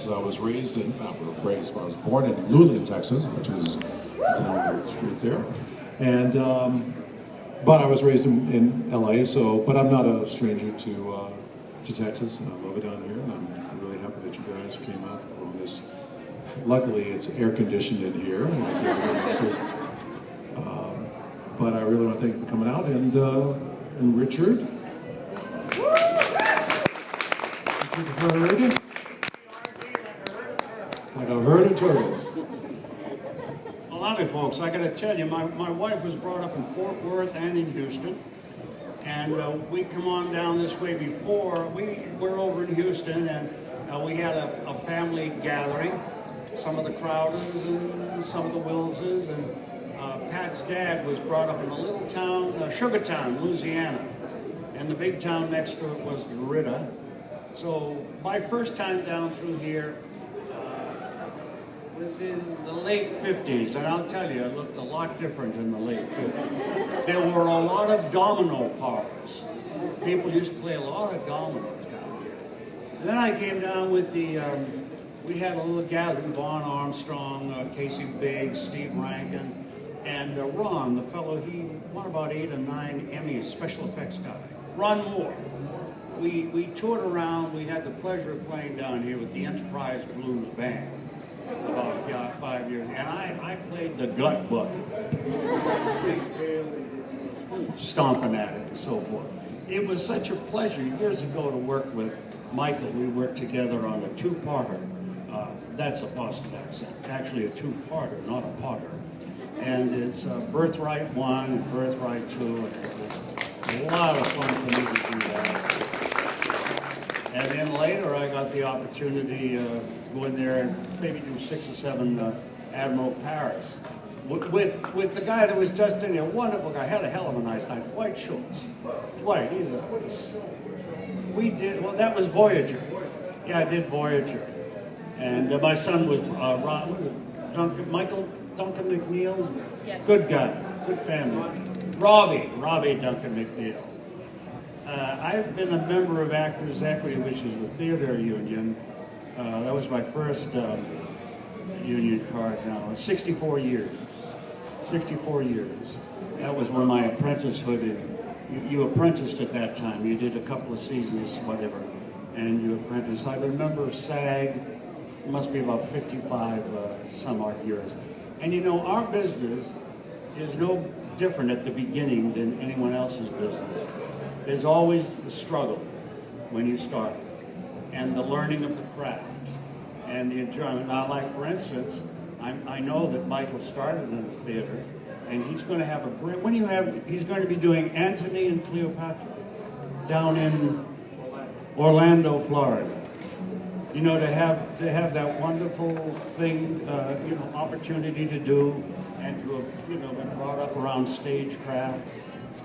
Texas. I was raised in, I was born in Luling, Texas, which is down the street there. And, but I was raised in LA, so, but I'm not a stranger to Texas, and I love it down here, and I'm really happy that you guys came out on this. Luckily, it's air conditioned in here, like everyone else is. But I really want to thank you for coming out, and Richard. Heard, like a herd of turtles. Well, howdy, folks. I got to tell you, my wife was brought up in Fort Worth and in Houston, and we come on down this way before. We're over in Houston, and we had a family gathering. Some of the Crowders and some of the Willses, and Pat's dad was brought up in a little town, Sugartown, Louisiana, and the big town next to it was Derrida. So my first time down through here was in the late 50s, and I'll tell you, it looked a lot different in the late 50s. There were a lot of domino parks. People used to play a lot of dominoes down here. And then I came down with we had a little gathering, Vaughn Armstrong, Casey Biggs, Steve Rankin, and Ron, the fellow, he won about 8 or 9 Emmys, special effects guy. Ron Moore. We toured around. We had the pleasure of playing down here with the Enterprise Blues Band about 5 years. And I played the gut bucket, stomping at it and so forth. It was such a pleasure years ago to work with Michael. We worked together on a two-parter. That's a Boston accent. Actually a two-parter, not a potter. And it's Birthright 1 and Birthright 2. And it was a lot of fun for me to do that. And then later I got the opportunity to go in there and maybe do 6 or 7 Admiral Paris. With the guy that was just in there, wonderful guy, had a hell of a nice time, Dwight Schultz. Dwight, he's a police. We did, well, that was Voyager. Yeah, I did Voyager. And my son was Michael Duncan McNeil. Yes. Good guy, good family. Robbie Duncan McNeil. I've been a member of Actors Equity, which is the theater union. That was my first union card now. 64 years. 64 years. That was when my apprenticeship, you apprenticed at that time. You did a couple of seasons, whatever, and you apprenticed. I remember SAG, it must be about 55 some odd years. And you know, our business is no different at the beginning than anyone else's business. There's always the struggle when you start, and the learning of the craft, and the enjoyment. Now, like for instance, I know that Michael started in the theater, and he's going to have he's going to be doing Antony and Cleopatra down in Orlando, Florida. You know, to have that wonderful thing, opportunity to do, and to have, been brought up around stagecraft.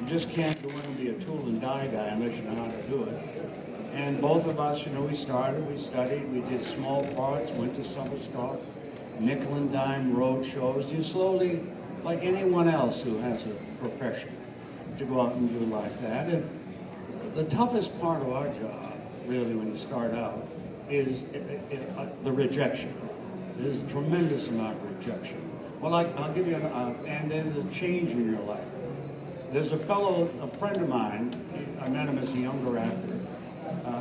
You just can't go in and be a tool and die guy unless you know how to do it. And both of us, we started, we studied, we did small parts, went to summer stock, nickel and dime road shows. You slowly, like anyone else who has a profession, to go out and do like that. And the toughest part of our job, really, when you start out, is the rejection. There's a tremendous amount of rejection. Well, I'll give you and there's a change in your life. There's a friend of mine, I met him as a younger actor.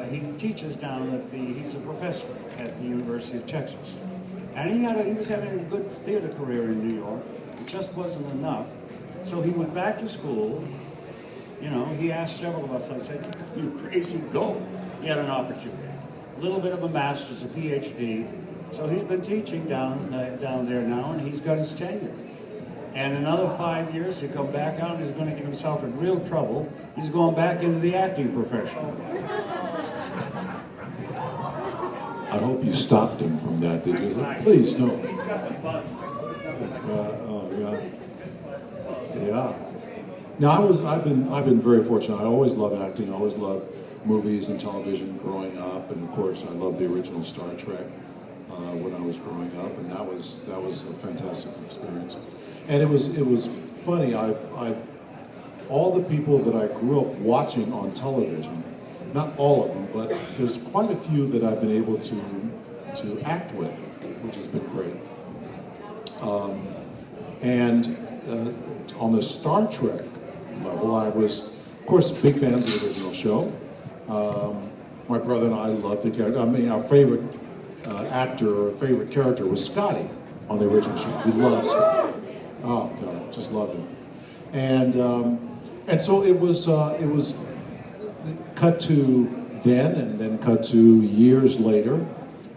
He teaches down he's a professor at the University of Texas. And he was having a good theater career in New York. It just wasn't enough. So he went back to school. He asked several of us, I said, "You crazy, go." He had an opportunity. A little bit of a master's, a PhD. So he's been teaching down there now, and he's got his tenure. And another 5 years, he'll come back out and he's going to get himself in real trouble. He's going back into the acting profession. I hope you stopped him from that, did you? Please, no. Oh, yeah. Yeah. Now, I've been very fortunate. I always loved acting. I always loved movies and television growing up, and of course, I loved the original Star Trek when I was growing up, and that was a fantastic experience. And it was funny. All the people that I grew up watching on television, not all of them, but there's quite a few that I've been able to to act with, which has been great. And on the Star Trek level, I was, of course, big fans of the original show. My brother and I loved the character. I mean, our favorite actor or favorite character was Scotty on the original show. We loved Scotty. Oh God, just loved him. And so it was cut to then, and then cut to years later.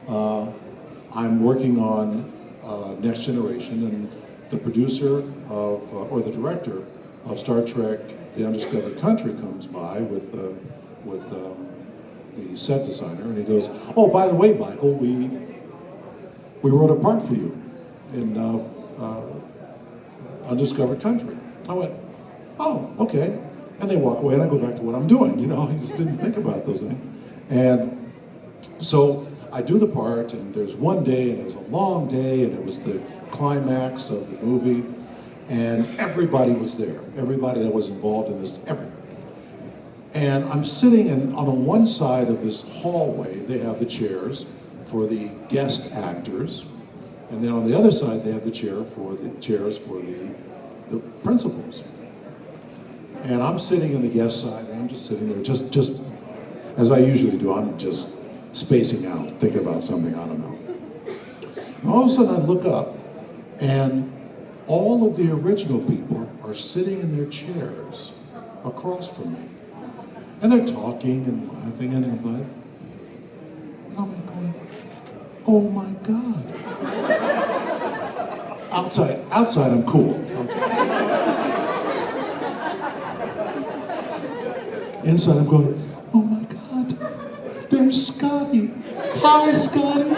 I'm working on Next Generation, and the producer of, or the director of Star Trek: The Undiscovered Country comes by with the set designer, and he goes, "Oh, by the way, Michael, we wrote a part for you in Undiscovered Country." I went, "Oh, okay." And they walk away, and I go back to what I'm doing. You know, I just didn't think about those things. And so I do the part, and there's one day, and it was a long day, and it was the climax of the movie, and everybody was there. Everybody that was involved in this, everybody. And I'm sitting on one side of this hallway, they have the chairs for the guest actors, and then on the other side, they have the chairs for the principals. And I'm sitting on the guest side, and I'm just sitting there, just as I usually do. I'm just spacing out, thinking about something, I don't know. And all of a sudden, I look up, and all of the original people are sitting in their chairs across from me. And they're talking and laughing, and I'm like, going, oh my God. Outside I'm cool. Inside I'm going, oh my God, there's Scotty. Hi, Scotty.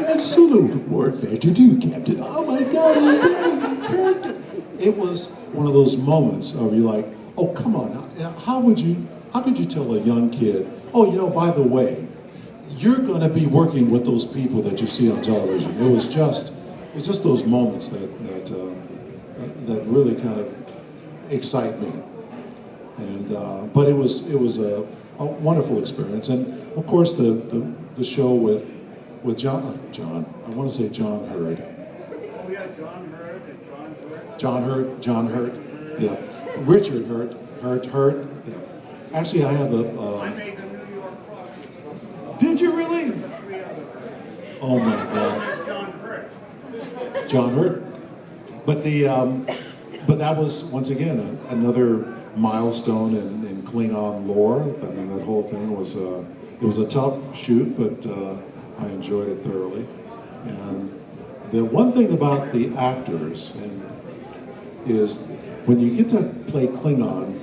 And so the work that you do, Captain. Oh my God, he's there. It was one of those moments of you're like, oh, come on. How could you tell a young kid, oh, you know, by the way, you're going to be working with those people that you see on television. It was just those moments that really kind of excite me. And but it was a wonderful experience, and of course the show with John. I want to say John Hurd. Oh yeah, John Hurd and John Hurt. John Hurt. Yeah, Richard Hurt. Yeah. Actually, I have I made the New York Crossing. Did you really? 3 other. Oh my God. John Hurt. John Hurt. But that was once again another milestone in Klingon lore. I mean, that whole thing was it was a tough shoot, but I enjoyed it thoroughly. And the one thing about the actors is when you get to play Klingon,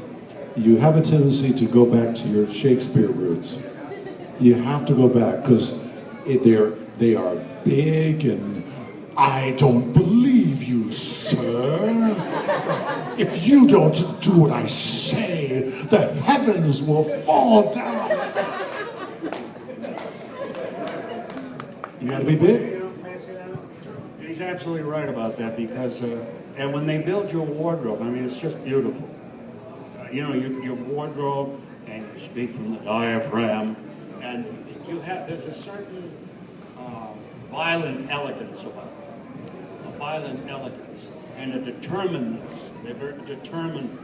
you have a tendency to go back to your Shakespeare roots. You have to go back because they are big and I don't believe you, sir. If you don't do what I say, the heavens will fall down. You gotta be big. He's absolutely right about that because, and when they build your wardrobe, I mean, it's just beautiful. You know, your wardrobe, and you speak from the diaphragm, and there's a certain violent elegance about it. A violent elegance and a determinedness. They're very determined,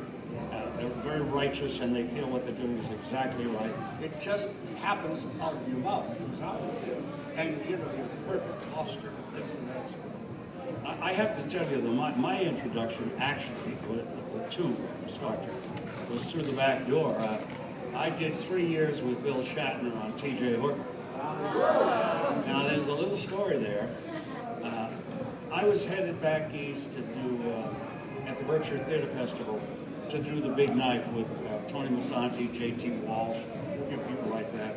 they're very righteous, and they feel what they're doing is exactly right. It just happens out of your mouth. And you know, your perfect posture, this and that. I have to tell you that my introduction actually to Star Trek was through the back door. I did 3 years with Bill Shatner on T.J. Hooker. Now there's a little story there. I was headed back east to do, at the Berkshire Theater Festival, to do The Big Knife with Tony Masanti, J.T. Walsh, a few people like that.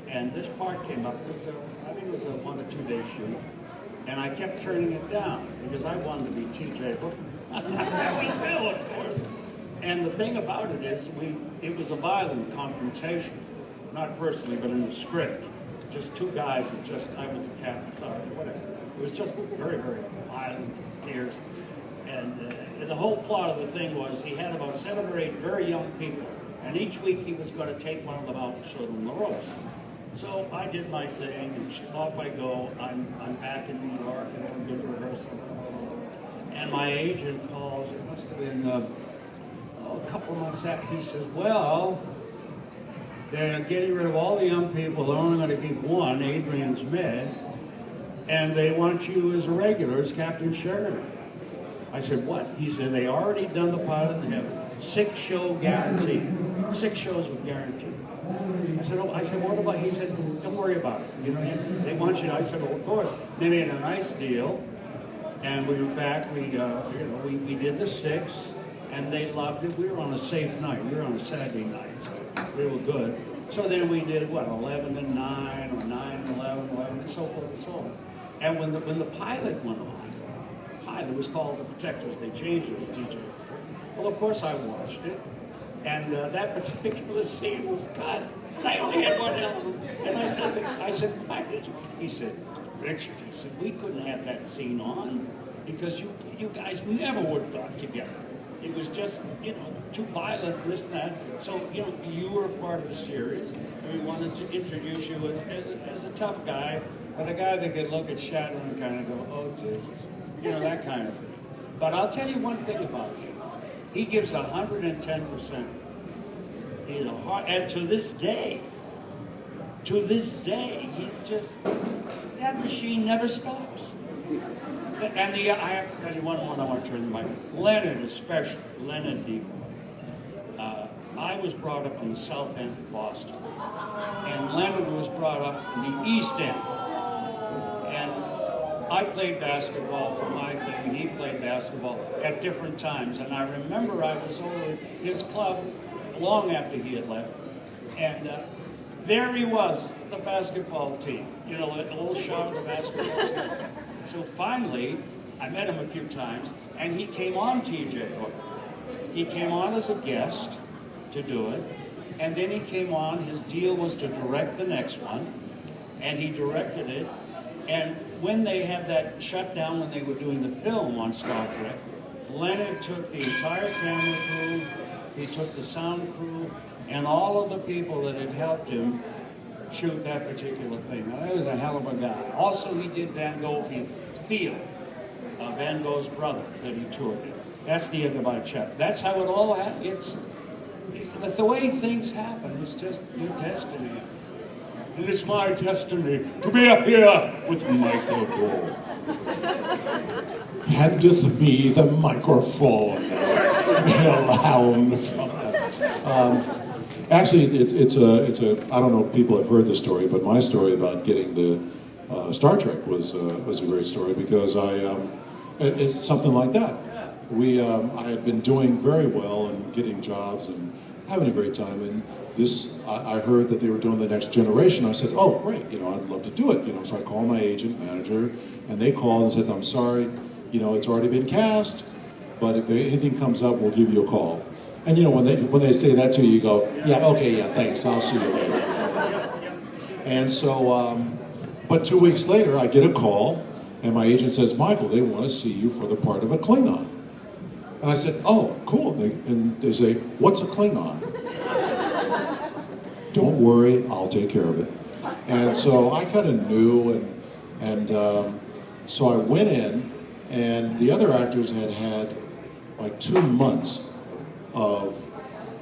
And this part came up. I think it was a 1 or 2 day shoot. And I kept turning it down because I wanted to be T.J. Hooker. That was Bill, of course. And the thing about it is, it was a violent confrontation. Not personally, but in the script. Just two guys that I was a captain, sorry, whatever. It was just very, very violent, fierce. And the whole plot of the thing was he had about 7 or 8 very young people. And each week he was going to take one of them out and show them the ropes. So I did my thing, and off I go. I'm back in New York, and I've been rehearsing. And my agent calls, it must have been a couple of months after. He says, well, they're getting rid of all the young people. They're only going to keep one, Adrian's med, and they want you as a regular, as Captain Sheridan. I said, what? He said, they already done the pilot and they have 6-show guarantee. 6 shows with guarantee. I said, oh, what about, he said, don't worry about it. You know, they want you. I said, well, of course. They made a nice deal, and we were back. We did the 6, and they loved it. We were on a safe night. We were on a Saturday night, so we were good. So then we did, 11 and 9, or 9 and 11, 11, and so forth and so on. And when the pilot went on, it was called The Protectors. They changed it as DJ. Well, of course I watched it, and that particular scene was cut. I only had one element, and I said, why did you? He said, Richard, he said, we couldn't have that scene on because you guys never would have got together. It was just, too violent, this and that. So, you were a part of the series, and we wanted to introduce you as a tough guy, but a guy that could look at Shadow and kind of go, oh, Jesus. That kind of thing. But I'll tell you one thing about him. He gives 110%. He's a hard, and to this day, he just, that machine never stops. And I have to tell you one more, and I want to turn the mic. Leonard especially, Leonard Deacon. I was brought up in the South End of Boston, and Leonard was brought up in the East End. And I played basketball for my thing, and he played basketball at different times. And I remember I was over at his club long after he had left, and there he was, the basketball team. The old shot of the basketball team. So finally, I met him a few times, and he came on TJ Hooker. He came on as a guest to do it, and then he came on. His deal was to direct the next one, and he directed it. And when they had that shutdown, when they were doing the film on Star Trek, Leonard took the entire camera crew, he took the sound crew, and all of the people that had helped him shoot that particular thing. Now, that was a hell of a guy. Also, he did Van Gogh Theo, Van Gogh's brother that he toured with. That's the Ichabod Chuck. That's how it all happened. The way things happen is just your destiny. And it's my destiny to be up here with Michael Gold. Handeth me the microphone, hellhound from that. Actually, it's a. I don't know if people have heard the story, but my story about getting the Star Trek was a great story because it's something like that. I had been doing very well and getting jobs and having a great time, and I heard that they were doing the Next Generation. I said, oh, great, I'd love to do it, So I called my agent, manager, and they called and said, I'm sorry, it's already been cast, but if anything comes up, we'll give you a call. And when they say that to you, you go, yeah, okay, yeah, thanks, I'll see you later. And so, but 2 weeks later, I get a call, and my agent says, Michael, they want to see you for the part of a Klingon. And I said, oh, cool. And they say, what's a Klingon? Don't worry, I'll take care of it. And so I kind of knew, and so I went in, and the other actors had like 2 months of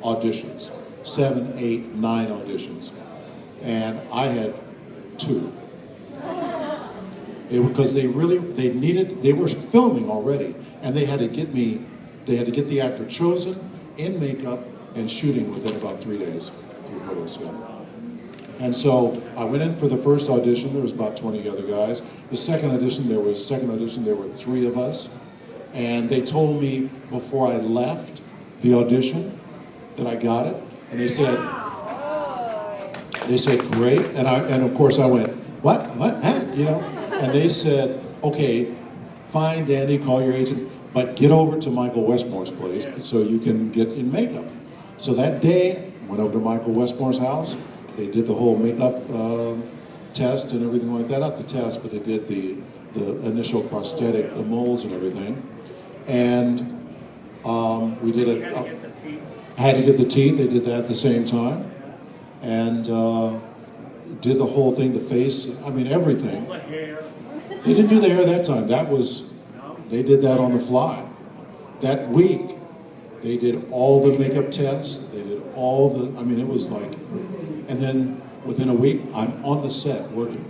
auditions, 7, 8, 9 auditions, and I had 2. Because they were filming already, and they had to get the actor chosen, in makeup, and shooting within about 3 days. And so I went in for the first audition. There was about 20 other guys. The second audition, there were 3 of us. And they told me before I left the audition that I got it. And they said great. And of course I went, what? Huh? And they said, okay, fine, Danny, call your agent, but get over to Michael Westmore's place so you can get in makeup. So that day, went over to Michael Westmore's house. They did the whole makeup test and everything like that. Not the test, but they did the initial prosthetic, the molds and everything. And we did it. I had to get the teeth. They did that at the same time. And did the whole thing, the face, I mean, everything. The hair. They didn't do the hair that time. They did that on the fly. That week, they did all the makeup tests. They did all the, I mean, it was like, and then within a week, I'm on the set working.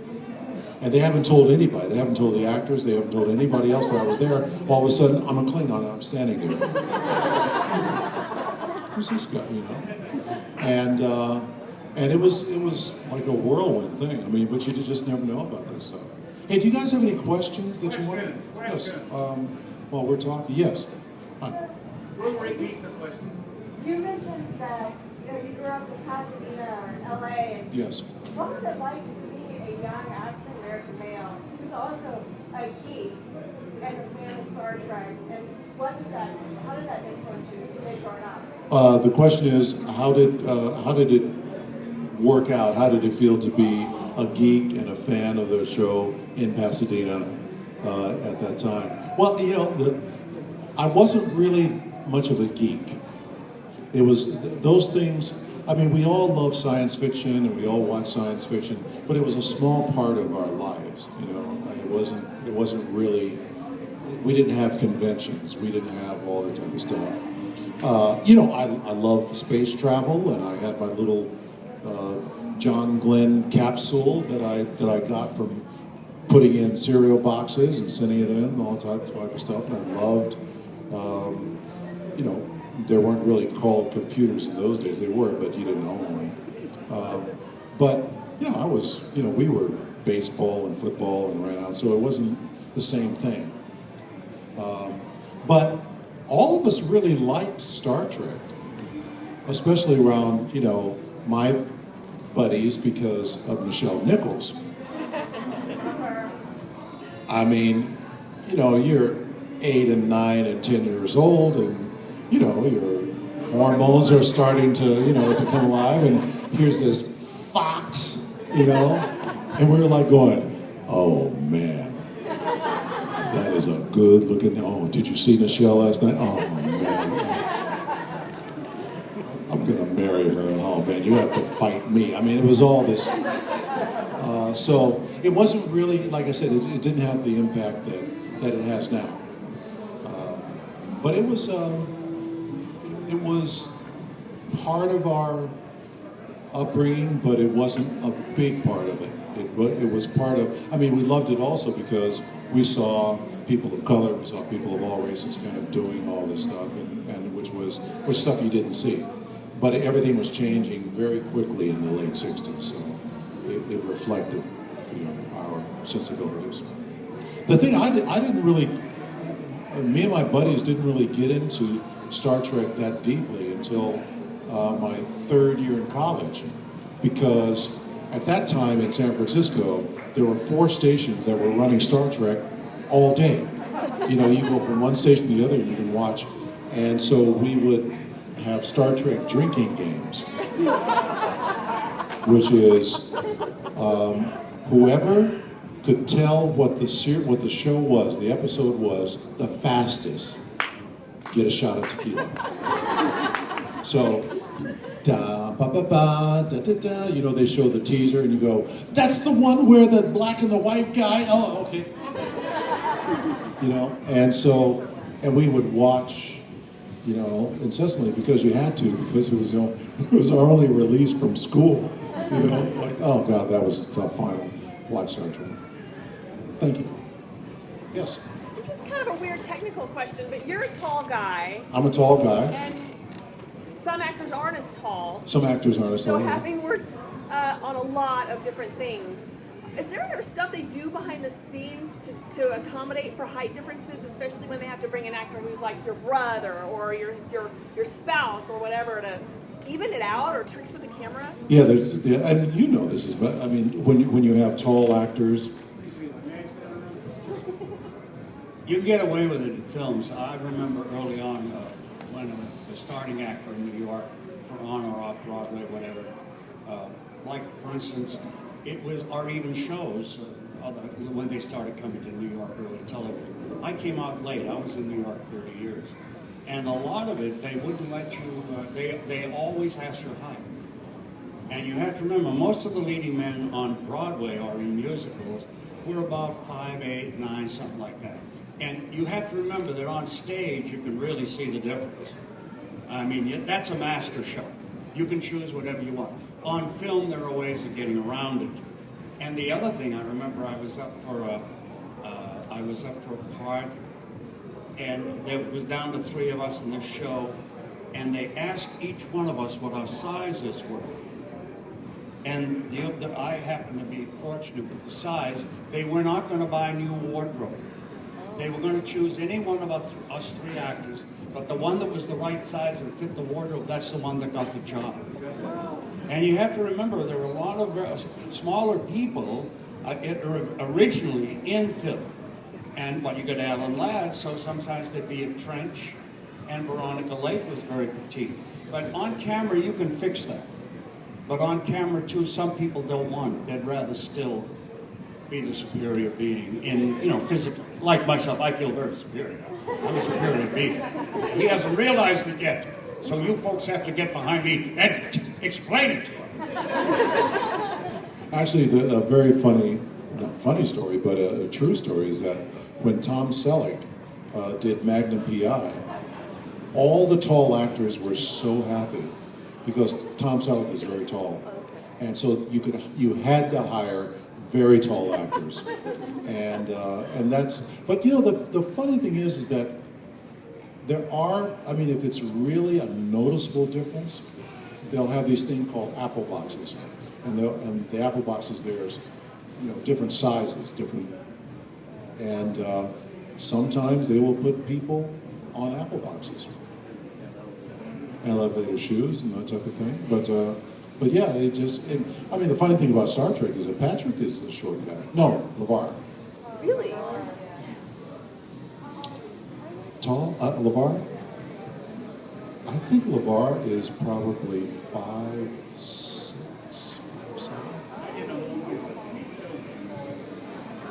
And they haven't told anybody. They haven't told the actors. They haven't told anybody else that I was there. All of a sudden, I'm a Klingon and I'm standing there. Who's this guy, you know? And it was like a whirlwind thing. I mean, but you just never know about that stuff. Hey, do you guys have any questions that you want to? Yes. While we're talking, yes. Hi. We'll repeat the question. You mentioned that you grew up in Pasadena or in LA. And Yes. what was it like to be a young African American male who's also a geek and a fan of Star Trek? And how did that influence you growing up? The question is, how did it work out? How did it feel to be a geek and a fan of the show in Pasadena at that time? Well, you know, I wasn't really much of a geek. It was those things. I mean, we all love science fiction and we all watch science fiction, but it was a small part of our lives. You know, it wasn't really. We didn't have conventions. We didn't have all that type of stuff. You know, I love space travel, and I had my little John Glenn capsule that I got from putting in cereal boxes and sending it in, and all type of stuff. And I loved, you know, there weren't really called computers in those days. They were, but you didn't own one. But you know, we were baseball and football and ran out, so it wasn't the same thing. But all of us really liked Star Trek, especially around, you know, my buddies because of Nichelle Nichols. I mean, you know, you're 8 and 9 and 10 years old, and you know, your hormones are starting to, you know, to come alive, and here's this fox, you know, and we were like going, oh man, that is a good looking, oh, did you see Nichelle last night? Oh man, I'm gonna marry her. Oh man, you have to fight me. I mean, it was all this. So it wasn't really, like I said, it didn't have the impact that it has now. But it was part of our upbringing, but it wasn't a big part of it. It was part of, I mean, we loved it also because we saw people of color, we saw people of all races kind of doing all this stuff, and which stuff you didn't see. But everything was changing very quickly in the late 60s, so it reflected, you know, our sensibilities. The thing I didn't really, me and my buddies didn't really get into Star Trek that deeply until my 3rd year in college, because at that time in San Francisco, there were 4 stations that were running Star Trek all day. You know, you go from one station to the other and you can watch. And so we would have Star Trek drinking games, which is whoever could tell what the show was, the episode was, the fastest, get a shot of tequila. So, da ba ba ba da da da. You know, they show the teaser, and you go, "That's the one where the black and the white guy." Oh, okay. You know, and we would watch, you know, incessantly because you had to, because it was our only release from school. You know, like, oh God, that was a tough final. Watch Star Trek. Thank you. Yes. This is kind of a weird technical question, but you're a tall guy. I'm a tall guy. And some actors aren't as tall. Some actors aren't as tall. So having worked on a lot of different things, is there stuff they do behind the scenes to accommodate for height differences, especially when they have to bring an actor who's like your brother or your spouse or whatever to even it out, or tricks with the camera? Yeah, I mean, you know this is, but I mean, when you have tall actors. You get away with it in films. I remember early on when I was a starting actor in New York, for on or off Broadway, whatever. Like, for instance, it was, or even shows, when they started coming to New York, early television. I came out late. I was in New York 30 years. And a lot of it, they wouldn't let you, they always asked your height. And you have to remember, most of the leading men on Broadway or in musicals were about 5, 8, 9, something like that. And you have to remember that on stage, you can really see the difference. I mean, that's a master show. You can choose whatever you want. On film, there are ways of getting around it. And the other thing, I remember I was up for a part, and there was down to 3 of us in the show, and they asked each one of us what our sizes were. And I happened to be fortunate with the size. They were not going to buy a new wardrobe. They were going to choose any one of us 3 actors, but the one that was the right size and fit the wardrobe, that's the one that got the job. And you have to remember, there were a lot of smaller people originally in film. And you got Alan Ladd, so sometimes there'd be a Trench, and Veronica Lake was very petite. But on camera, you can fix that. But on camera, too, some people don't want it. They'd rather still be the superior being physically. Like myself, I feel very superior. I'm a superior being. He hasn't realized it yet. So you folks have to get behind me and explain it to him. Actually, a very funny, not funny story, but a true story is that when Tom Selleck did Magnum P.I., all the tall actors were so happy because Tom Selleck was very tall. And so you had to hire very tall actors. And that's, but the funny thing is that there are, if it's really a noticeable difference, they'll have these things called apple boxes. And the apple boxes, there's, different sizes, and sometimes they will put people on apple boxes. Elevator shoes and that type of thing. But yeah, the funny thing about Star Trek is that Patrick is the short guy. No, LeVar. Really? Tall? LeVar? I think LeVar is probably 5'6", 5'7".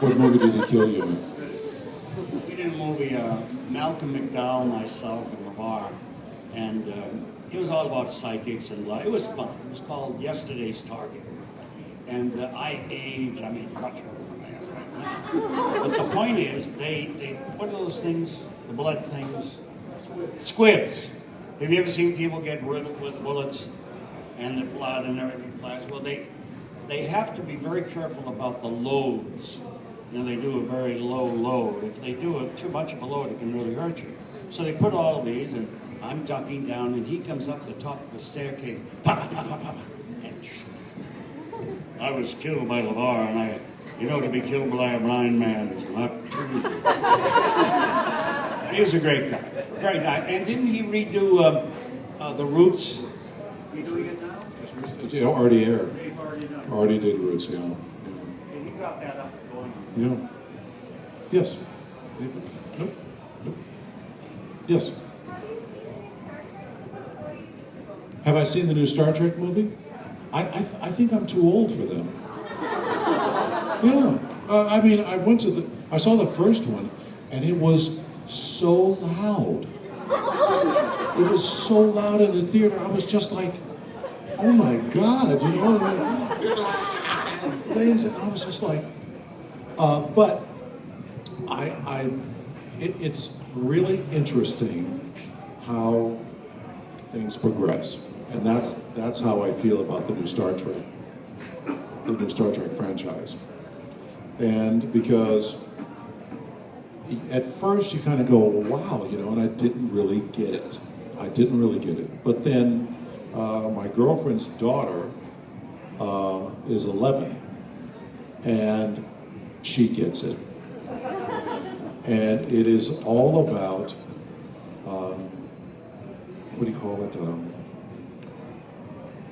What movie did he kill you in? We did a movie, Malcolm McDowell, myself, and LeVar. And it was all about psychics and it was fun. It was called Yesterday's Target. And I aged, much older than I am right now. But the point is, they what are those things, the blood things? Squibs. Have you ever seen people get riddled with bullets and the blood and everything flies? Well, they have to be very careful about the loads. They do a very low load. If they do too much of a load, it can really hurt you. So they put all of these, and I'm ducking down, and he comes up the top of the staircase. Pop, pop, pop, pop, and I was killed by LeVar, and to be killed by a blind man is not too easy. He was a great guy. Great guy. And didn't he redo The Roots? Is he doing it now? It already aired. They've already done it. Already did Roots, yeah. And he got that up and going. Yeah. Yes. Nope. Yes. Have I seen the new Star Trek movie? I think I'm too old for them. Yeah. I saw the first one, and it was so loud. It was so loud in the theater. I was just like, oh my God, things, and I was just like, but it's really interesting how things progress. And that's how I feel about the new Star Trek franchise. And because at first you kind of go, wow, and I didn't really get it. But then my girlfriend's daughter is 11, and she gets it. And it is all about, what do you call it?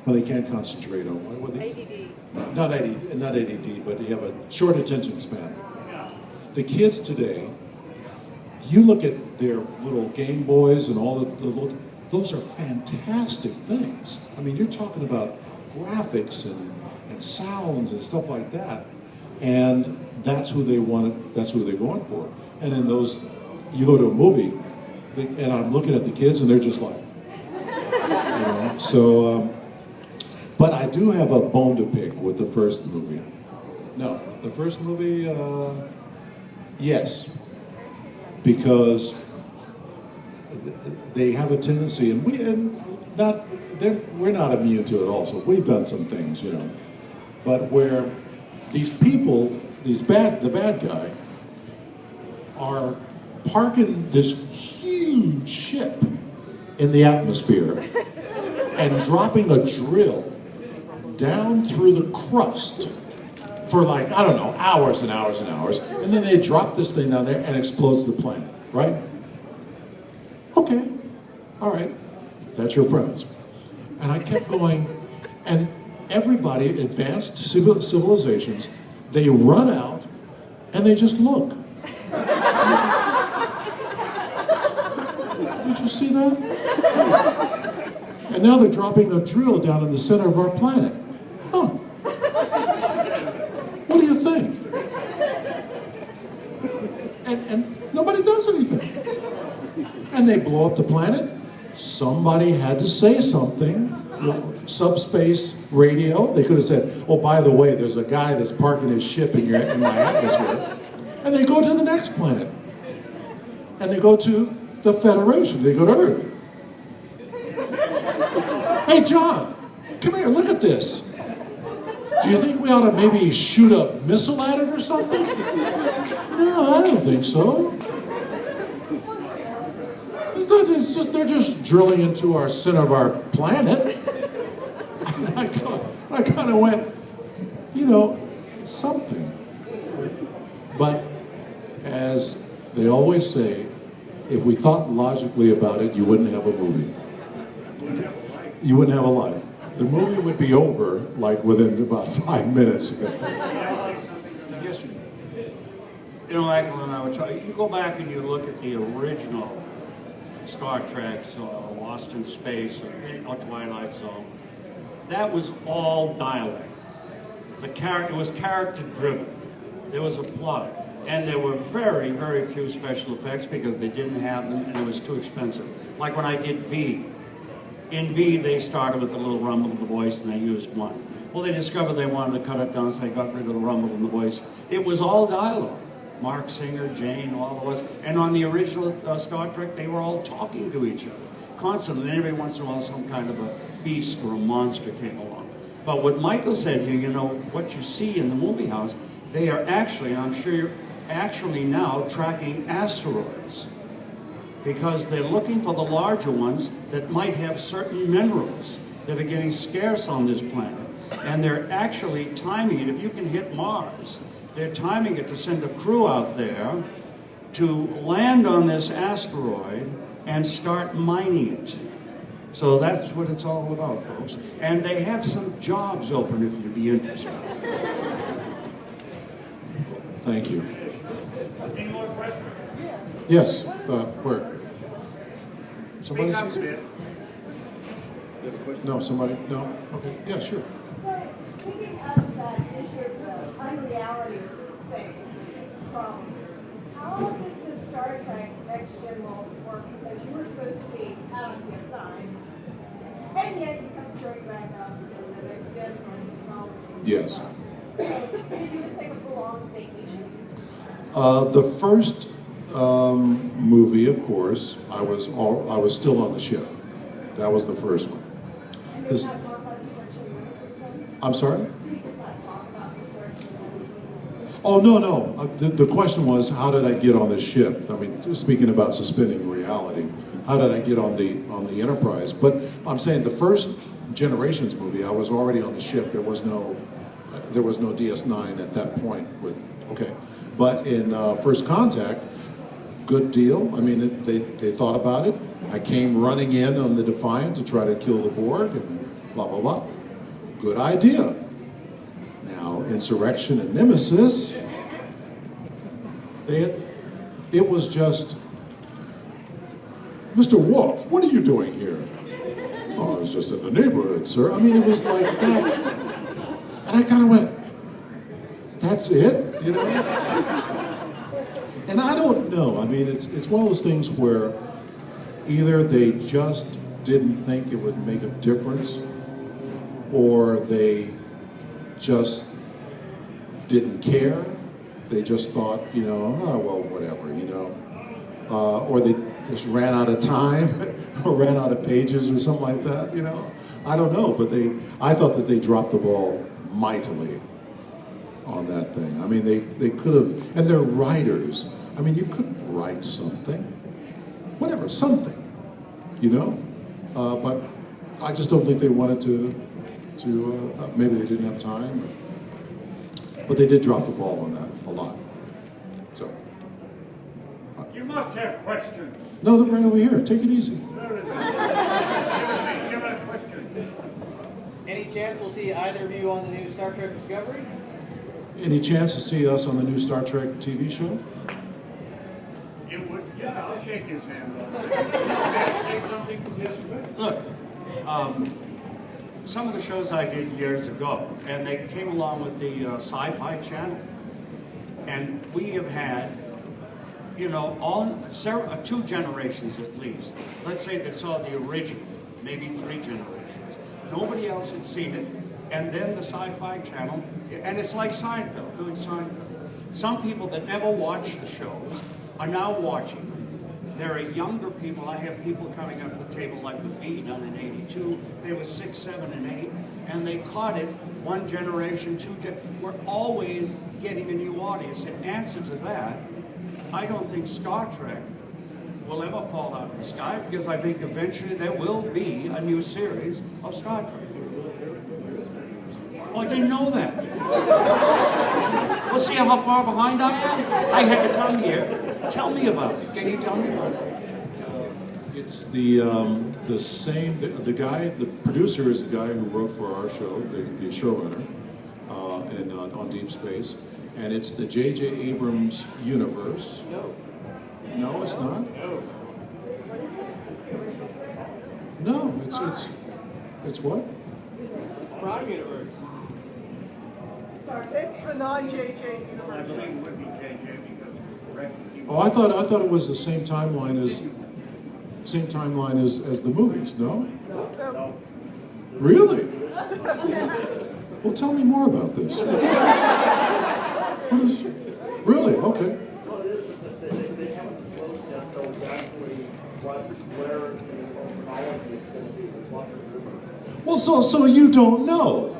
Well, they can't concentrate on what ADD. Not ADD, but you have a short attention span. The kids today, you look at their little Game Boys and all the little, those are fantastic things. You're talking about graphics and sounds and stuff like that. And that's who they want, that's who they're going for. And in those, you go to a movie, and I'm looking at the kids and they're just like, so, But I do have a bone to pick with the first movie. No, the first movie, yes, because they have a tendency, and we're not immune to it also. We've done some things, you know, but where these people, the bad guy, are parking this huge ship in the atmosphere and dropping a drill down through the crust for like, I don't know, hours and hours and hours, and then they drop this thing down there and explodes the planet, right? Okay, all right, that's your premise. And I kept going, and everybody, advanced civilizations, they run out and they just look. Did you see that? And now they're dropping a drill down in the center of our planet. Huh. What do you think? And nobody does anything. And they blow up the planet. Somebody had to say something. Subspace radio. They could have said, oh, by the way, there's a guy that's parking his ship in my atmosphere. And they go to the next planet. And they go to the Federation. They go to Earth. Hey, John, come here, look at this. Do you think we ought to maybe shoot a missile at it or something? No, I don't think so. They're just drilling into our center of our planet. I kind of went, you know, something. But as they always say, if we thought logically about it, you wouldn't have a movie. You wouldn't have a life. The movie would be over like within about 5 minutes. Yes, you do. You know, Michael and I were talking, you go back and you look at the original Star Trek, Lost in Space, or Twilight Zone, that was all dialect. It was character driven. There was a plot. And there were very, very few special effects because they didn't have them and it was too expensive. Like when I did V. In V, they started with a little rumble in the voice and they used one. Well, they discovered they wanted to cut it down, so they got rid of the rumble in the voice. It was all dialogue. Mark Singer, Jane, all of us. And on the original Star Trek, they were all talking to each other constantly. And every once in a while, some kind of a beast or a monster came along. But what Michael said here, you know, what you see in the movie house, they are actually, and I'm sure you're actually now tracking asteroids because they're looking for the larger ones that might have certain minerals that are getting scarce on this planet. And they're actually timing it. If you can hit Mars, they're timing it to send a crew out there to land on this asteroid and start mining it. So that's what it's all about, folks. And they have some jobs open if you'd be interested. Thank you. Any more questions? Yes, where? Somebody Speak up, sees it? Smith. No, somebody? No? Okay, yeah, sure. So, speaking of that issue of the unreality thing, how did the Star Trek Next Gen world work? Because you were supposed to be out of PS9, and yet you come straight back up in the Next Gen technology. Yes. So, did you just take a full-on vacation? The first movie, of course, I was still on the ship. That was the first one. And This- did you not talk about research and system? I'm sorry? Did you just not talk about research and Oh, no. The question was, how did I get on the ship? I mean, speaking about suspending reality, how did I get on the Enterprise? But I'm saying the first Generations movie, I was already on the ship. There was no DS9 at that point. But in First Contact, good deal. I mean, they thought about it. I came running in on the Defiant to try to kill the Borg and blah, blah, blah. Good idea. Now, Insurrection and Nemesis, it was just, Mr. Worf, what are you doing here? Oh, I was just in the neighborhood, sir. I mean, it was like that. And I kind of went, that's it, you know? And I don't know. I mean, it's one of those things where either they just didn't think it would make a difference, or they just didn't care. They just thought, you know, oh, well, whatever, you know. Or they just ran out of time or ran out of pages or something like that, you know. I don't know, but I thought that they dropped the ball mightily on that thing. I mean, they could have, and they're writers. I mean, you could write something, whatever, something, you know. But I just don't think they wanted to maybe they didn't have time. But they did drop the ball on that a lot. So. You must have questions. No, they're right over here. Take it easy. There it is. Give it a question. Any chance we'll see either of you on the new Star Trek Discovery? Any chance to see us on the new Star Trek TV show? It would, yeah, I'll shake his hand. Say something? Yes, Look, some of the shows I did years ago, and they came along with the Sci-Fi Channel, and we have had, you know, two generations at least. Let's say that saw the original, maybe 3 generations. Nobody else had seen it, and then the Sci-Fi Channel, and it's like Seinfeld, doing Seinfeld. Some people that never watched the shows are now watching them. There are younger people. I have people coming up to the table like with me done in '82. They were 6, 7, and 8, and they caught it 1 generation, 2 generations. We're always getting a new audience. In answer to that, I don't think Star Trek will ever fall out of the sky, because I think eventually there will be a new series of Star Trek. Oh, I didn't know that. Well, see how far behind I am? I had to come here. Tell me about it. Can you tell me about it? It's the same. The guy, the producer, is the guy who wrote for our show, the showrunner, and on Deep Space, and it's the J.J. Abrams universe. No, it's not. No, it's what? Prime Universe. It's the non-JJ I universe. believe it would be JJ because correct. Oh, I thought it was the same timeline as the movies. No? No. Really? Well, tell me more about this. Really? Okay. Well, it is, they haven't disclosed yet, though, exactly where in the chronology it's going to be. There's lots of rumors. Well, so you don't know.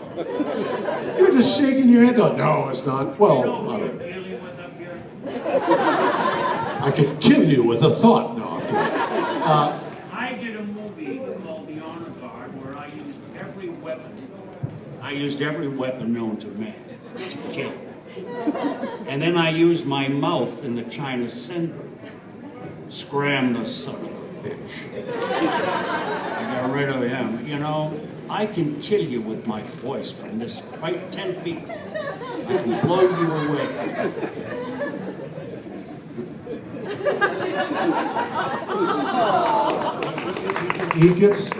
You're just shaking your head. No, it's not. Well, I don't. Dealing with up here. I could kill you with a thought. No, I'm kidding. I did a movie called The Honor Guard where I used every weapon. I used every weapon known to man to kill. And then I used my mouth in the China Syndrome. Scram the son of a bitch. I got rid of him. You know, I can kill you with my voice from this right 10 feet. I can blow you away. He gets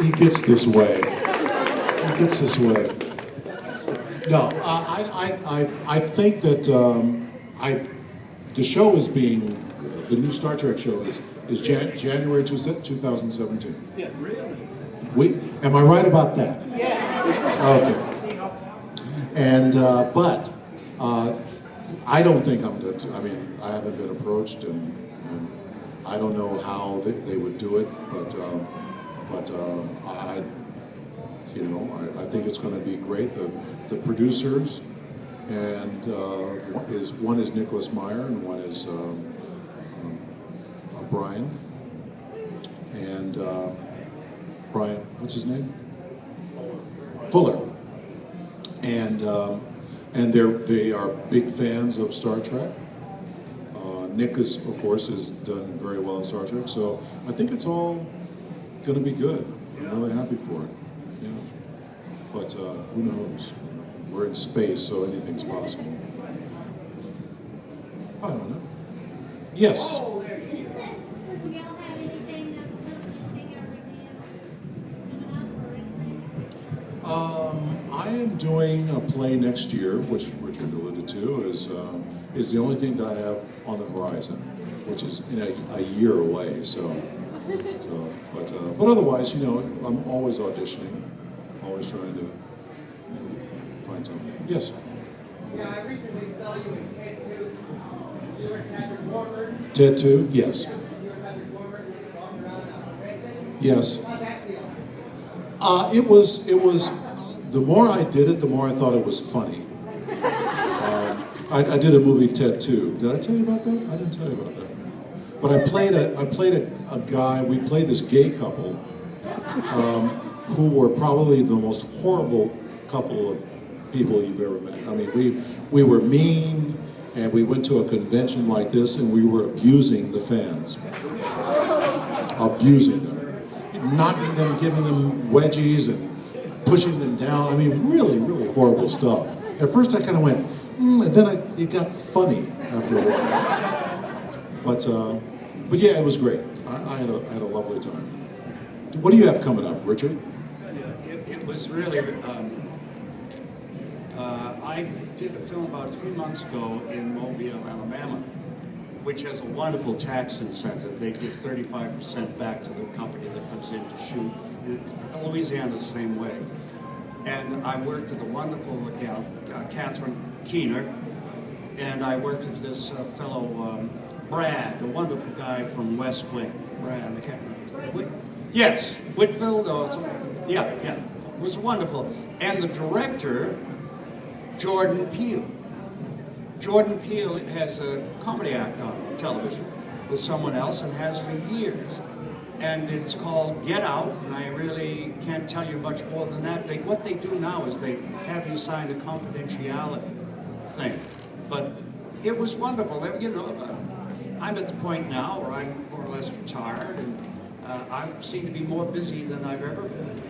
this way. He gets this way. No, I think that the show is being, the new Star Trek show is January 2017. Yeah, really? Am I right about that? Yeah. Okay. And but I don't think I'm good. I mean, I haven't been approached, and I don't know how they would do it, but I think it's going to be great. The producers, and one is Nicholas Meyer, and one is Brian, and Brian, what's his name? Fuller, and they are big fans of Star Trek. Nick of course, has done very well in Star Trek, so I think it's all going to be good. I'm really happy for it. Yeah. But who knows? We're in space, so anything's possible. I don't know. Yes. Do y'all have anything that's something bigger coming up or anything? I am doing a play next year, which Richard alluded to, is the only thing that I have on the horizon, which is a year away. But otherwise, I'm always auditioning, always trying to find something. Yes. Yeah, I recently saw you in TED 2. You were Patrick Warburton. TED 2? Yes. You were Patrick Warburton walking around on a convention. Yes. How'd that feel? It was, the more I did it, the more I thought it was funny. I did a movie, TED 2. Did I tell you about that? I didn't tell you about that. But I played a guy, we played this gay couple who were probably the most horrible couple of people you've ever met. I mean, we were mean, and we went to a convention like this, and we were abusing the fans. Abusing them. Knocking them, giving them wedgies, and pushing them down. I mean, really, really horrible stuff. At first I kind of went, and then it got funny after a while. But yeah, it was great. I had a lovely time. What do you have coming up, Richard? It was really, I did a film about 3 months ago in Mobile, Alabama, which has a wonderful tax incentive. They give 35% back to the company that comes in to shoot. Louisiana the same way. And I worked with a wonderful gal, Catherine Keener, and I worked with this fellow, Brad, a wonderful guy from West Wing. Brad, I can't remember. Yes, Whitfield or something. Yeah. It was wonderful. And the director, Jordan Peele. Jordan Peele has a comedy act on television with someone else and has for years. And it's called Get Out, and I really can't tell you much more than that. What they do now is they have you sign a confidentiality thing. But it was wonderful. You know, I'm at the point now where I'm more or less retired, and I seem to be more busy than I've ever been.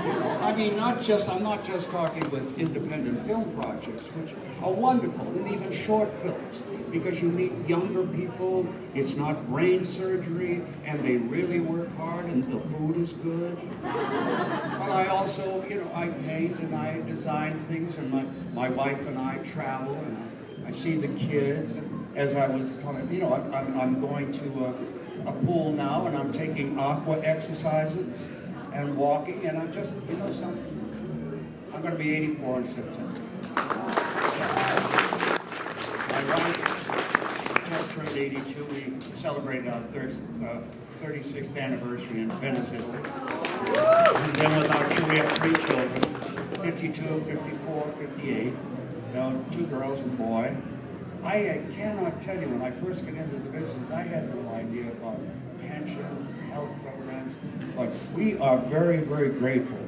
You know, I mean, I'm not just talking with independent film projects, which are wonderful, and even short films, because you meet younger people, it's not brain surgery, and they really work hard, and the food is good. But I also, you know, I paint and I design things, and my wife and I travel, and I see the kids. As I was telling you, know, I'm going to a pool now, and I'm taking aqua exercises and walking, and I'm just, you know, something. I'm going to be 84 in September. My wife just turned 82. We celebrated our 36th anniversary in Venice, Italy. We've been with our we have 3 children, 52, 54, 58. You know, 2 girls and a boy. I cannot tell you, when I first got into the business, I had no idea about pensions, health programs, but we are very, very grateful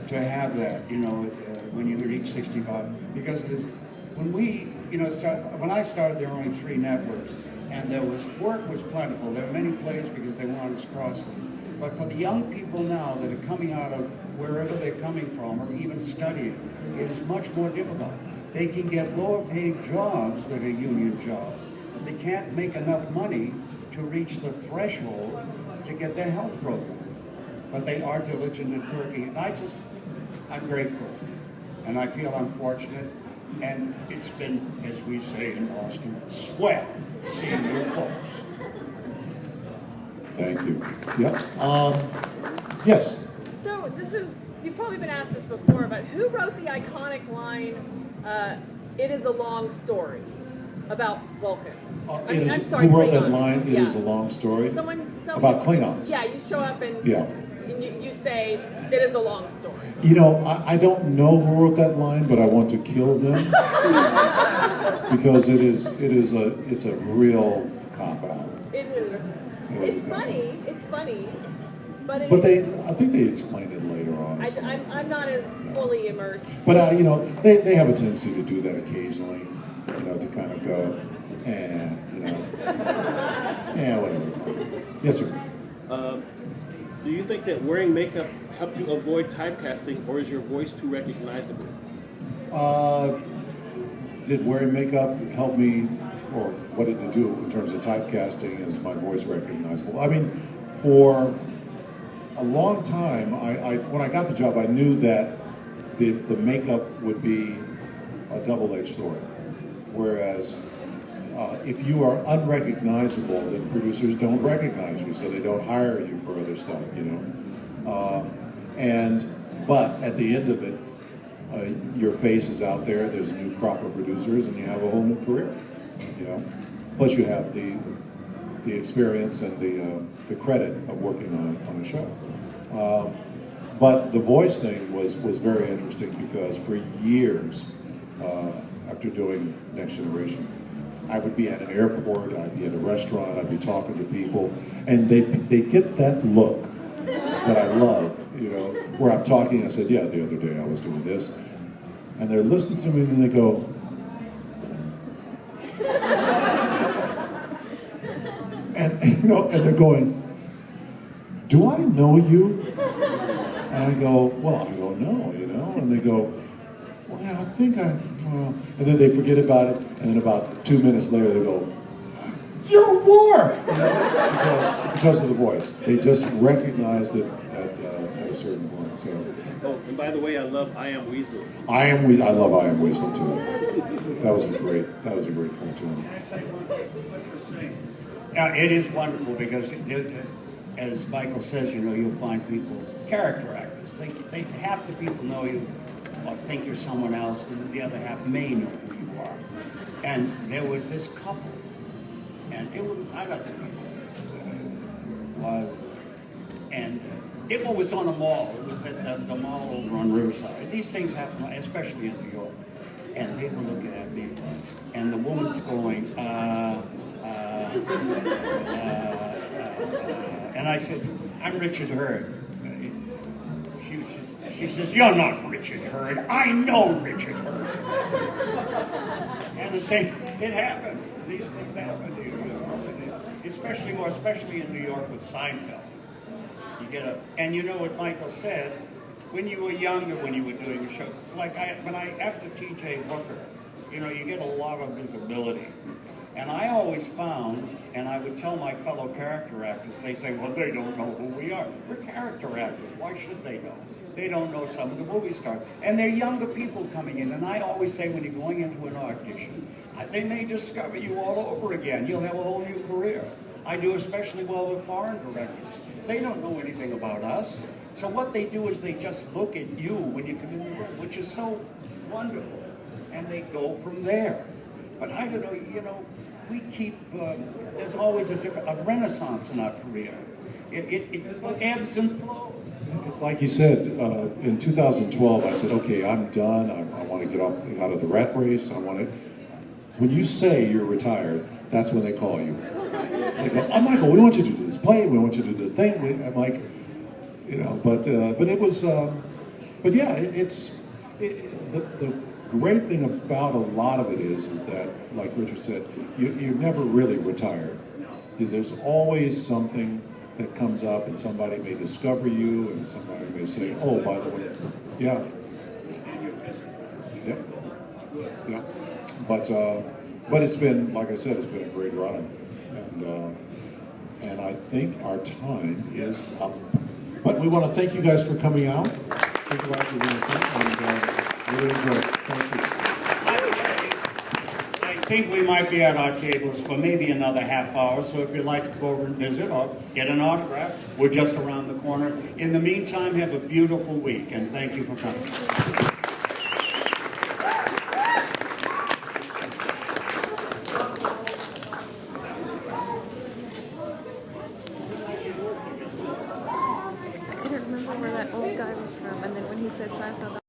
to have that, you know, when you reach 65, because it is, when we, you know, when I started, there were only 3 networks, and work was plentiful. There were many plays because they wanted us crossing. But for the young people now that are coming out of wherever they're coming from, or even studying, it is much more difficult. They can get lower paid jobs that are union jobs. They can't make enough money to reach the threshold to get their health program. But they are diligent and working. And I'm grateful. And I feel I'm fortunate. And it's been, as we say in Boston, swell seeing you folks. Thank you. Yep. Yes. So you've probably been asked this before, but who wrote the iconic line, "It is a long story," about Vulcan? I'm sorry, who wrote Klingon. that line? It is a long story. Someone about Klingons. Yeah, you show up and you say, "It is a long story." You know, I don't know who wrote that line, but I want to kill them because it's a real cop-out. It is. It's funny. It's funny. But I think they explained it later on. I'm not as fully immersed. But you know, they have a tendency to do that occasionally. You know, to kind of go, you know, whatever. Yes, sir. Do you think that wearing makeup helped you avoid typecasting, or is your voice too recognizable? Did wearing makeup help me, or what did it do in terms of typecasting? Is my voice recognizable? I mean, for a long time, when I got the job, I knew that the makeup would be a double-edged sword. Whereas if you are unrecognizable, then producers don't recognize you, so they don't hire you for other stuff, you know. But at the end of it, your face is out there. There's a new crop of producers, and you have a whole new career. You know, plus you have the experience and the credit of working on a show. But the voice thing was very interesting because for years, after doing Next Generation, I would be at an airport, I'd be at a restaurant, I'd be talking to people, and they get that look that I love, you know, where I'm talking, I said, yeah, the other day I was doing this, and they're listening to me and they go, and you know, and they're going, do I know you? And I go, well, I don't know, you know, and they go, well, I think and then they forget about it, and then about 2 minutes later they go, you're WORF! You know, because of the voice. They just recognize it at a certain point. So. Oh, and by the way, I love I Am Weasel. I love I Am Weasel too. That was a great cartoon. It is wonderful because, as Michael says, you know, you'll find people, character actors. Half the people know you or think you're someone else, and the other half may know who you are. And there was this couple, and it was, I don't know who it was, and it was on a mall. It was at the mall over on Riverside. These things happen, especially in New York. And they were looking at me, and the woman's going, and I said, I'm Richard Hurd. She says, you're not Richard Hurd. I know Richard Hurd. And the same, it happens. These things happen to you, know, especially in New York with Seinfeld. You get and you know what Michael said, when you were younger, when you were doing a show, like after T.J. Booker, you know, you get a lot of visibility. And I always found, and I would tell my fellow character actors, they say, well, they don't know who we are. We're character actors. Why should they know? They don't know some of the movie stars. And they're younger people coming in. And I always say when you're going into an audition, they may discover you all over again. You'll have a whole new career. I do especially well with foreign directors. They don't know anything about us. So what they do is they just look at you when you come in the room, which is so wonderful. And they go from there. But I don't know, you know, we keep, there's always a renaissance in our career. It ebbs and flows. It's like you said, in 2012, I said, okay, I'm done. I want to get out of the rat race. When you say you're retired, that's when they call you. They go, oh, Michael, we want you to do this play. We want you to do the thing. I'm like, you know, but it was, but yeah, the great thing about a lot of it is that, like Richard said, you're never really retired. There's always something that comes up, and somebody may discover you, and somebody may say, oh, by the way, yeah. Yeah. But it's been, like I said, it's been a great run. And I think our time is up. But we want to thank you guys for coming out. Thank you guys for being here, and really enjoyed it. Thank you. I think we might be at our tables for maybe another half hour, so if you'd like to go over and visit or get an autograph, we're just around the corner. In the meantime, have a beautiful week, and thank you for coming.